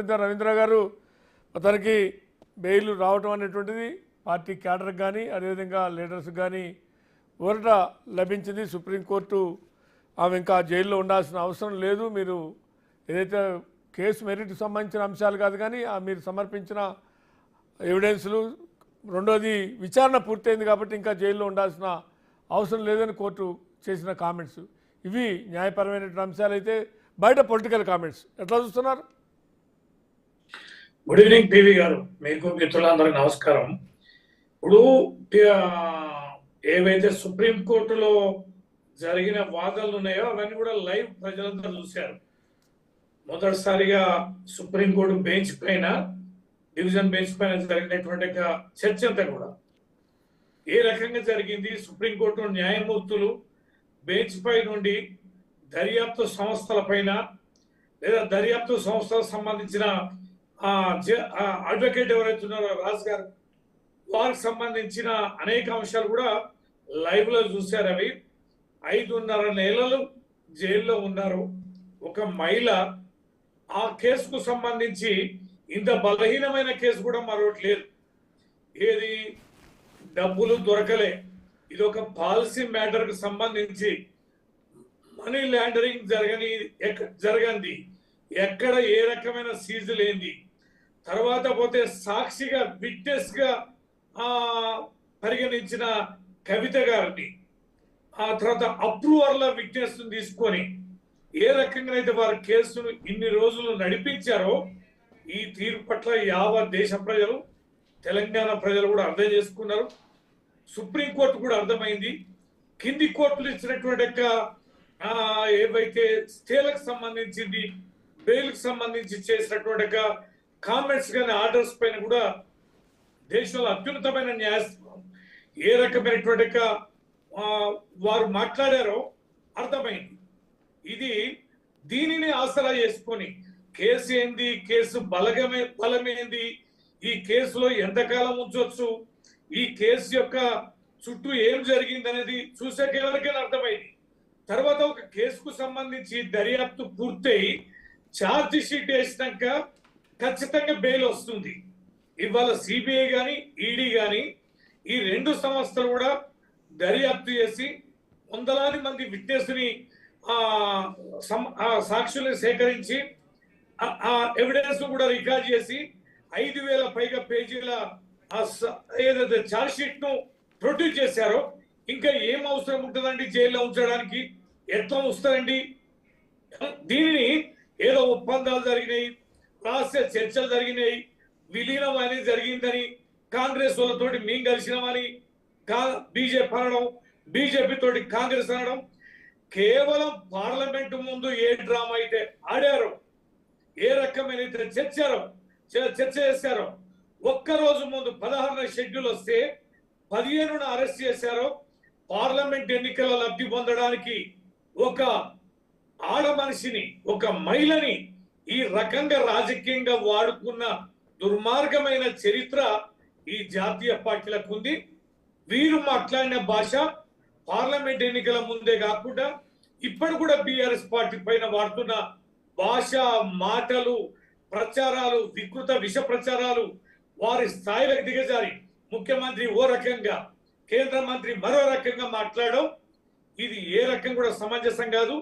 పండిత రవీంద్ర గారు అతనికి బెయిల్ రావటం అనేటువంటిది పార్టీ క్యాడర్కి కానీ అదేవిధంగా లీడర్స్కి కానీ ఊరట లభించింది. సుప్రీంకోర్టు ఆమె ఇంకా జైల్లో ఉండాల్సిన అవసరం లేదు, మీరు ఏదైతే కేసు మెరిట్కి సంబంధించిన అంశాలు కాదు కానీ మీరు సమర్పించిన ఎవిడెన్స్లు, రెండోది విచారణ పూర్తయింది కాబట్టి ఇంకా జైల్లో ఉండాల్సిన అవసరం లేదని కోర్టు చేసిన కామెంట్స్, ఇవి న్యాయపరమైనటువంటి అంశాలు అయితే బయట పొలిటికల్ కామెంట్స్ ఎట్లా చూస్తున్నారు? గుడ్ ఈవినింగ్ పివి గారు, మీకు మిత్రులందరికీ నమస్కారం. ఇప్పుడు ఏవైతే సుప్రీంకోర్టులో జరిగిన వాదనలు ఉన్నాయో అవన్నీ కూడా లైవ్ ప్రజలందరూ చూశారు. మొదటిసారిగా సుప్రీంకోర్టు బెంచ్ పైన, డివిజన్ బెంచ్ పైన జరిగినటువంటి చర్చ అంతా కూడా ఏ రకంగా జరిగింది, సుప్రీంకోర్టు న్యాయమూర్తులు బెంచ్ పై నుండి దర్యాప్తు సంస్థల పైన లేదా దర్యాప్తు సంస్థలకు సంబంధించిన అడ్వకేట్ ఎవరైతే ఉన్నారో రాజు గారు, వారికి సంబంధించిన అనేక అంశాలు కూడా లైవ్ లో చూశారు. అవి 5.5 నెలలు జైల్లో ఉన్నారు. ఒక మహిళ, ఆ కేసుకు సంబంధించి ఇంత బలహీనమైన కేసు కూడా మరొకటి లేదు. ఏది డబ్బులు దొరకలే, ఇది ఒక పాలసీ మ్యాటర్ కు సంబంధించి మనీ లాండరింగ్ జరగంది, ఎక్కడ ఏ రకమైన సీజు లేంది. తర్వాత పోతే సాక్షిగా విట్నెస్ గా పరిగణించిన కవిత గారిని, ఆ తర్వాత అప్రూవర్ల విట్నెస్ తీసుకొని ఏ రకంగా అయితే వారి కేసును ఇన్ని రోజులు నడిపించారో ఈ తీర్పు పట్ల యావత్ దేశ ప్రజలు, తెలంగాణ ప్రజలు కూడా అర్థం చేసుకున్నారు. సుప్రీంకోర్టు కూడా అర్థమైంది. కింది కోర్టులు ఇచ్చినటువంటి ఏవైతే స్టేలకు సంబంధించింది, బెయిల్కి సంబంధించి చేసినటువంటి కామెంట్స్ కానీ ఆర్డర్స్ పైన కూడా దేశంలో అత్యున్నతమైన న్యాయస్థానం ఏ రకమైనటువంటి వారు మాట్లాడారో అర్థమైంది. ఇది దీనిని ఆసరా చేసుకొని కేసు ఏంది, కేసు బలమేంది, ఈ కేసులో ఎంతకాలం ఉంచవచ్చు, ఈ కేసు యొక్క చుట్టూ ఏం జరిగింది అనేది చూసాక ఎవరికైనా అర్థమైంది. తర్వాత ఒక కేసుకు సంబంధించి దర్యాప్తు పూర్తయి ఛార్జ్ షీట్ వేసినాక ఖచ్చితంగా బెయిల్ వస్తుంది. ఇవాళ సిబిఐ కానీ ఈడీ కానీ ఈ 2 సంస్థలు కూడా దర్యాప్తు చేసి వందలాది మంది విట్నెస్ని సాక్షుల్ని సేకరించి ఎవిడెన్స్ కూడా రికార్డ్ చేసి 5,000 పైగా పేజీల ఏదైతే ఛార్జ్ షీట్ ను ప్రొడ్యూస్ చేశారో ఇంకా ఏం అవసరం ఉంటుందండి జైల్లో ఉంచడానికి? ఎట్లా వస్తారండి? దీనిని ఏదో ఒప్పందాలు జరిగినాయి, రహస్య చర్చలు జరిగినాయి, విలీనం అనేది జరిగిందని కాంగ్రెస్ వాళ్ళతోటి మేము కలిసినామని బీజేపీ అనడం, బీజేపీ తోటి కాంగ్రెస్ అనడం, కేవలం పార్లమెంటు ముందు ఏ డ్రామా అయితే ఆడారో, ఏ రకమైన చర్చ చేశారో, ఒక్కరోజు ముందు 16న షెడ్యూల్ వస్తే 15న అరెస్ట్ చేశారో, పార్లమెంట్ ఎన్నికల లబ్ధి పొందడానికి ఒక ఆడ మనిషిని, ఒక మహిళని ఈ రకంగా రాజకీయంగా వాడుకున్న దుర్మార్గమైన చరిత్ర ఈ జాతీయ పార్టీలకు ఉంది. వీరు మాట్లాడిన భాష పార్లమెంట్ ఎన్నికల ముందే కాకుండా ఇప్పుడు కూడా బీఆర్ఎస్ పార్టీ పైన వాడుతున్న భాష, మాటలు, ప్రచారాలు, వికృత విష ప్రచారాలు వారి స్థాయిలకు దిగజారి ముఖ్యమంత్రి ఓ రకంగా, కేంద్ర మంత్రి మరో రకంగా మాట్లాడడం ఇది ఏ రకం కూడా సమంజసం కాదు.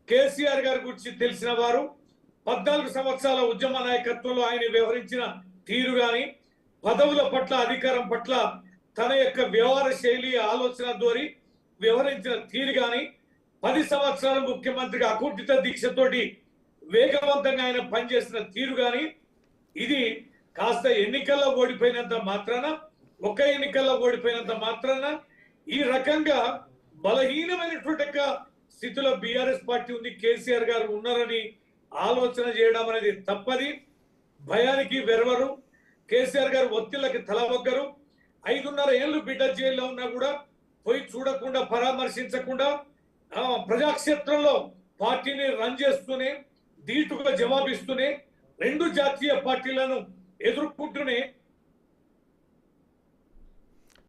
కేసీఆర్ గారి గురించి తెలిసిన వారు 14 సంవత్సరాల ఉద్యమ నాయకత్వంలో ఆయన వ్యవహరించిన తీరు గాని, పదవుల పట్ల, అధికారం పట్ల తన యొక్క వ్యవహార శైలి, ఆలోచన ధోరణి వ్యవహరించిన తీరు గాని, 10 సంవత్సరాలు ముఖ్యమంత్రిగా అకుంఠిత దీక్షతోటి వేగవంతంగా ఆయన పనిచేసిన తీరు గాని, ఇది కాస్త ఎన్నికల్లో ఓడిపోయినంత మాత్రాన, ఒక ఎన్నికల్లో ఓడిపోయినంత మాత్రాన ఈ రకంగా బలహీనమైనటువంటి స్థితిలో బీఆర్ఎస్ పార్టీ ఉంది, కేసీఆర్ గారు ఉన్నారని ఆలోచన చేయడం అనేది తప్పది. భయానికి వెరవరు, కేసీఆర్ గారు ఒత్తిళ్లకి తలవగ్గరు. 5.5 ఏళ్ళు బిడ్డ జైల్లో ఉన్నా కూడా పోయి చూడకుండా, పరామర్శించకుండా ప్రజాక్షేత్రంలో పార్టీని రన్ చేస్తూనే, ధీటుగా జవాబిస్తూనే, 2 జాతీయ పార్టీలను ఎదుర్కొంటూనే